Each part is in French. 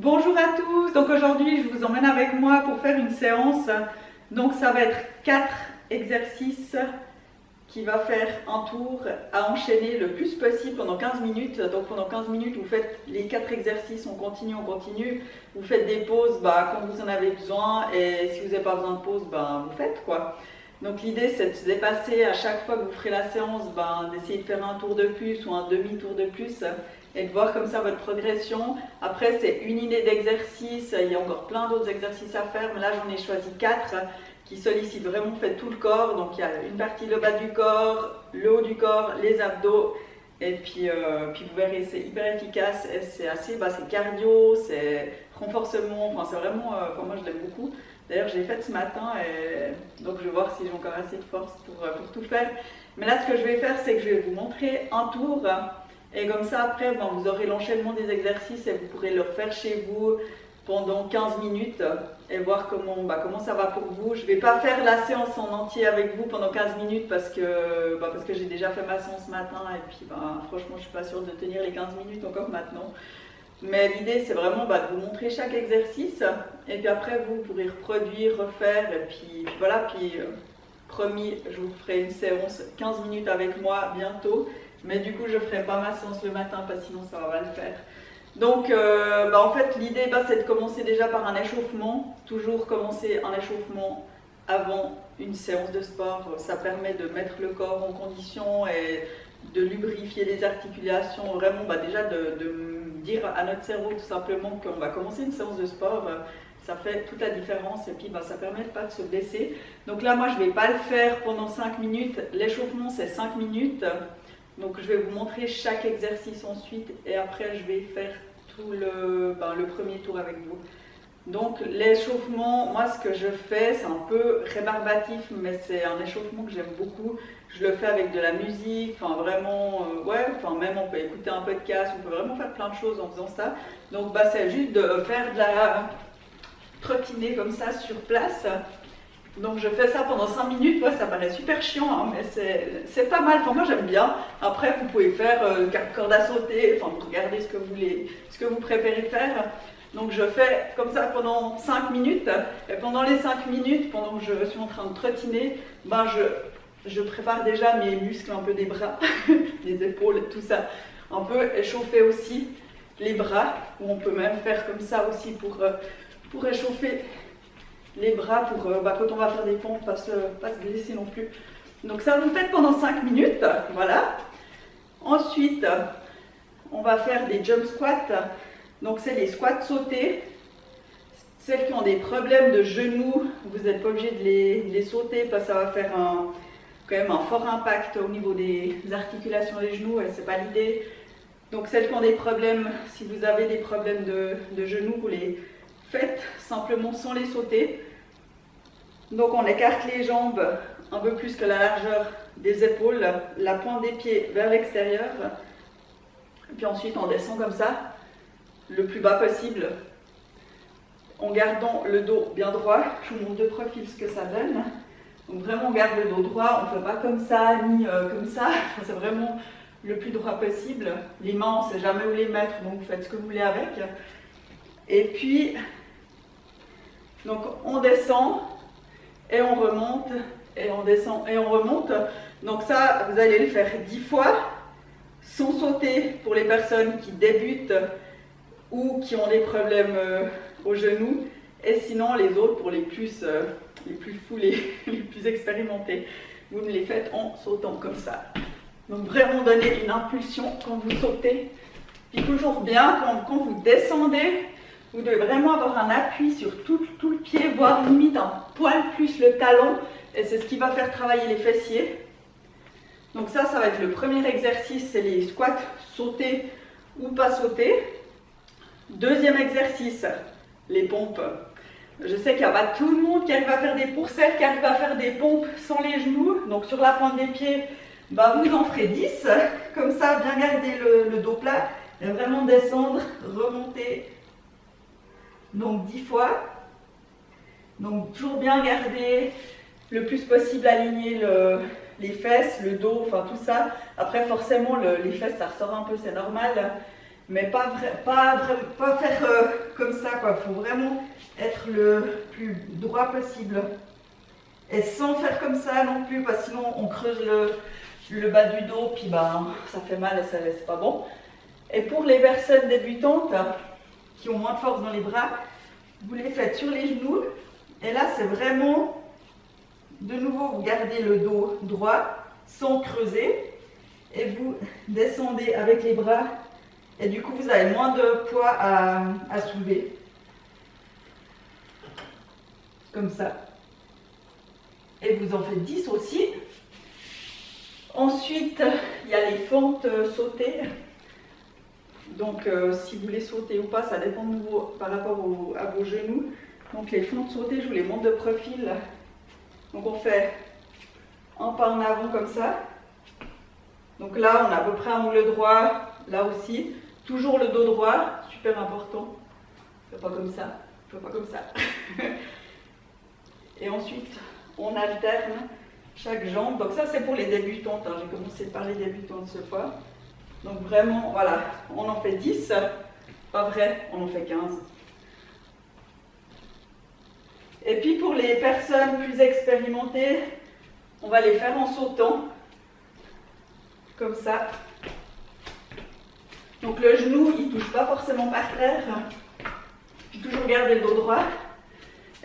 Bonjour à tous, donc aujourd'hui je vous emmène avec moi pour faire une séance. Donc ça va être 4 exercices qui va faire un tour à enchaîner le plus possible pendant 15 minutes. Donc pendant 15 minutes vous faites les 4 exercices, on continue. Vous faites des pauses quand vous en avez besoin et si vous n'avez pas besoin de pause, vous faites quoi. Donc l'idée c'est de se dépasser à chaque fois que vous ferez la séance, d'essayer de faire un tour de plus ou un demi-tour de plus et de voir comme ça votre progression. Après c'est une idée d'exercice, il y a encore plein d'autres exercices à faire, mais là j'en ai choisi 4 qui sollicitent vraiment tout le corps. Donc il y a une partie le bas du corps, le haut du corps, les abdos et puis vous verrez c'est hyper efficace et c'est assez, c'est cardio, c'est renforcement, c'est vraiment, moi je l'aime beaucoup. D'ailleurs, j'ai fait ce matin et donc je vais voir si j'ai encore assez de force pour tout faire. Mais là, ce que je vais faire, c'est que je vais vous montrer un tour et comme ça, après, vous aurez l'enchaînement des exercices et vous pourrez le refaire chez vous pendant 15 minutes et voir comment ça va pour vous. Je ne vais pas faire la séance en entier avec vous pendant 15 minutes parce que j'ai déjà fait ma séance ce matin et puis franchement, je ne suis pas sûre de tenir les 15 minutes encore maintenant. Mais l'idée c'est vraiment de vous montrer chaque exercice et puis après vous pourrez reproduire, refaire et puis voilà, promis je vous ferai une séance 15 minutes avec moi bientôt, mais du coup je ferai pas ma séance le matin parce que sinon ça va pas le faire. Donc en fait l'idée c'est de commencer déjà par un échauffement, toujours commencer un échauffement avant une séance de sport, ça permet de mettre le corps en condition et de lubrifier les articulations, vraiment déjà de dire à notre cerveau tout simplement qu'on va commencer une séance de sport, ça fait toute la différence et puis ça permet pas de se blesser. Donc là moi je vais pas le faire pendant 5 minutes, l'échauffement c'est 5 minutes, donc je vais vous montrer chaque exercice ensuite et après je vais faire tout le premier tour avec vous. Donc l'échauffement, moi ce que je fais, c'est un peu rébarbatif, mais c'est un échauffement que j'aime beaucoup. Je le fais avec de la musique, vraiment, même on peut écouter un podcast, on peut vraiment faire plein de choses en faisant ça. Donc c'est juste de faire de la trottiner comme ça sur place. Donc je fais ça pendant 5 minutes, ça paraît super chiant, mais c'est pas mal, moi j'aime bien. Après vous pouvez faire corde à sauter, vous regardez ce que vous préférez faire. Donc je fais comme ça pendant 5 minutes, et pendant les 5 minutes, pendant que je suis en train de trottiner, je prépare déjà mes muscles un peu des bras, des épaules, tout ça. Un peu échauffer aussi les bras, ou on peut même faire comme ça aussi pour échauffer les bras, pour quand on va faire des pompes, pas se blesser non plus. Donc ça vous faites pendant 5 minutes, voilà. Ensuite, on va faire des jump squats. Donc c'est les squats sautés. Celles qui ont des problèmes de genoux, vous n'êtes pas obligé de les sauter parce que ça va faire quand même un fort impact au niveau des articulations des genoux et c'est pas l'idée. Donc celles qui ont des problèmes, si vous avez des problèmes de genoux, vous les faites simplement sans les sauter. Donc on écarte les jambes un peu plus que la largeur des épaules, la pointe des pieds vers l'extérieur. Et puis ensuite on descend comme ça, le plus bas possible, en gardant le dos bien droit. Je vous montre de profil ce que ça donne. Donc vraiment on garde le dos droit, on ne fait pas comme ça ni comme ça, c'est vraiment le plus droit possible. Les mains on ne sait jamais où les mettre, donc vous faites ce que vous voulez avec. Et puis, donc on descend et on remonte, et on descend et on remonte. Donc ça vous allez le faire 10 fois, sans sauter pour les personnes qui débutent ou qui ont des problèmes aux genoux, et sinon les autres pour les plus fous, les plus expérimentés, vous me les faites en sautant comme ça. Donc vraiment donner une impulsion quand vous sautez, puis toujours bien quand vous descendez, vous devez vraiment avoir un appui sur tout le pied, voire limite un poil plus le talon, et c'est ce qui va faire travailler les fessiers. Donc ça va être le premier exercice, c'est les squats sautés ou pas sautés. Deuxième exercice, les pompes. Je sais qu'il n'y a pas tout le monde qui arrive à faire des pourcelles, qui arrive à faire des pompes sans les genoux. Donc sur la pointe des pieds, vous en ferez 10. Comme ça, bien garder le dos plat et vraiment descendre, remonter. Donc 10 fois. Donc toujours bien garder le plus possible, aligner les fesses, le dos, tout ça. Après forcément les fesses ça ressort un peu, c'est normal. mais pas faire comme ça, quoi. Il faut vraiment être le plus droit possible. Et sans faire comme ça non plus, parce que sinon on creuse le bas du dos, puis bah, ça fait mal et ça laisse pas bon. Et pour les personnes débutantes qui ont moins de force dans les bras, vous les faites sur les genoux. Et là, c'est vraiment, de nouveau, vous gardez le dos droit sans creuser. Et vous descendez avec les bras. Et du coup, vous avez moins de poids à soulever. Comme ça. Et vous en faites 10 aussi. Ensuite, il y a les fentes sautées. Donc, si vous les sautez ou pas, ça dépend de nouveau par rapport à vos genoux. Donc, les fentes sautées, je vous les montre de profil. Donc, on fait un pas en avant comme ça. Donc là, on a à peu près un angle droit, là aussi. Toujours le dos droit, super important. Fais pas comme ça, fais pas comme ça. Et ensuite, on alterne chaque jambe. Donc ça, c'est pour les débutantes. Hein. J'ai commencé par les débutantes ce fois. Donc vraiment, voilà, on en fait 10. Pas vrai, on en fait 15. Et puis pour les personnes plus expérimentées, on va les faire en sautant. Comme ça. Donc le genou, il ne touche pas forcément par terre. Puis toujours garder le dos droit.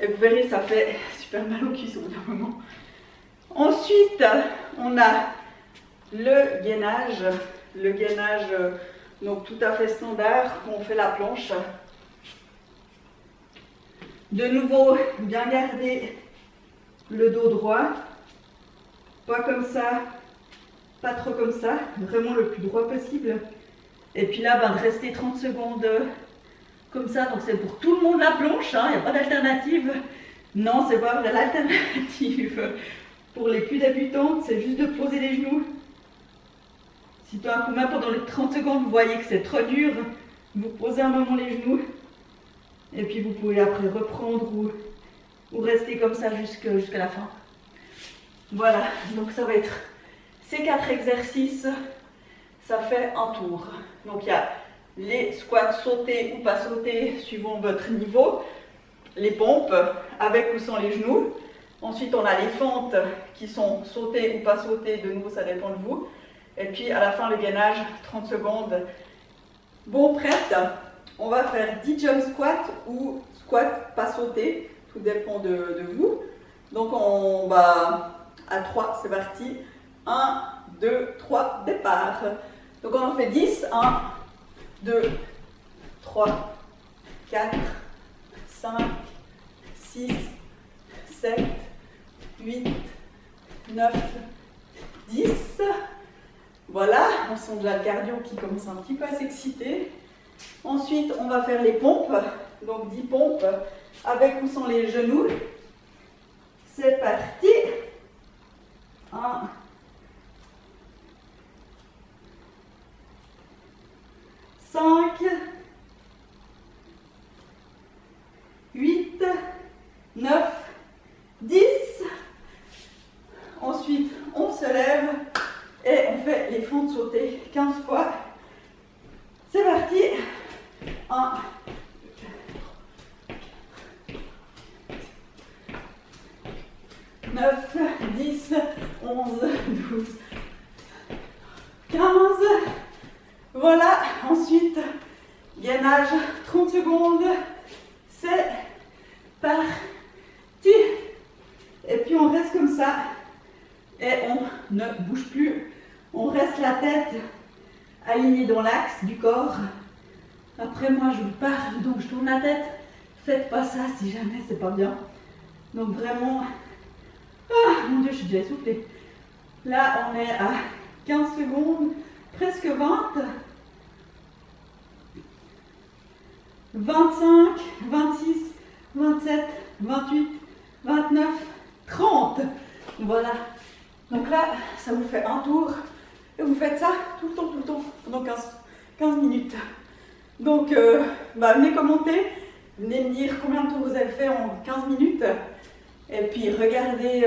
Et vous verrez, ça fait super mal au cuisses au bout d'un moment. Ensuite, on a le gainage. Le gainage, donc tout à fait standard, on fait la planche. De nouveau, bien garder le dos droit. Pas comme ça, pas trop comme ça, vraiment le plus droit possible. Et puis là, de rester 30 secondes comme ça. Donc c'est pour tout le monde la planche, il n'y a pas d'alternative. Non, c'est pas vrai l'alternative. Pour les plus débutantes, c'est juste de poser les genoux. Si tout un coup de main pendant les 30 secondes, vous voyez que c'est trop dur, vous posez un moment les genoux. Et puis vous pouvez après reprendre ou rester comme ça jusqu'à la fin. Voilà, donc ça va être ces 4 exercices, ça fait un tour. Donc il y a les squats sautés ou pas sautés suivant votre niveau, les pompes avec ou sans les genoux. Ensuite on a les fentes qui sont sautées ou pas sautées, de nouveau ça dépend de vous. Et puis à la fin le gainage, 30 secondes. Bon, prête, on va faire 10 jump squats ou squats pas sautés, tout dépend de vous. Donc on va à 3, c'est parti. 1, 2, 3, départ. Donc on en fait 10. 1, 2, 3, 4, 5, 6, 7, 8, 9, 10. Voilà, on sent déjà le cardio qui commence un petit peu à s'exciter. Ensuite, on va faire les pompes. Donc 10 pompes avec ou sans les genoux. C'est parti. 1, 5, 8, 9, 10. Ensuite, on se lève et on fait les fentes sautées 15 fois. C'est parti. 1, 9, 10, 11, 12, 15. Voilà, ensuite, gainage, 30 secondes. C'est parti. Et puis on reste comme ça. Et on ne bouge plus. On reste la tête alignée dans l'axe du corps. Après moi, je parle, donc je tourne la tête. Faites pas ça si jamais c'est pas bien. Donc vraiment... Ah, mon Dieu, je suis déjà essoufflée. Là, on est à 15 secondes, presque 20. 25, 26, 27, 28, 29, 30. Voilà. Donc là, ça vous fait un tour. Et vous faites ça tout le temps, pendant 15 minutes. Donc, venez commenter. Venez me dire combien de tours vous avez fait en 15 minutes. Et puis, regardez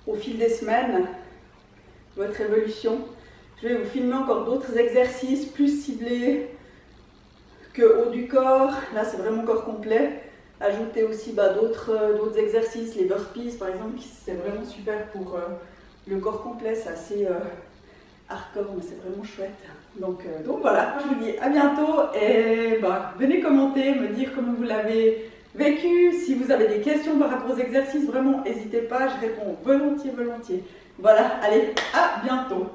au fil des semaines votre évolution. Je vais vous filmer encore d'autres exercices plus ciblés que haut du corps. Là, c'est vraiment corps complet. Ajouter aussi d'autres exercices, les burpees par exemple, c'est vraiment super pour le corps complet. C'est assez hardcore, mais c'est vraiment chouette. Donc voilà, je vous dis à bientôt et venez commenter, me dire comment vous l'avez vécu. Si vous avez des questions par rapport aux exercices, vraiment n'hésitez pas, je réponds volontiers. Voilà, allez, à bientôt.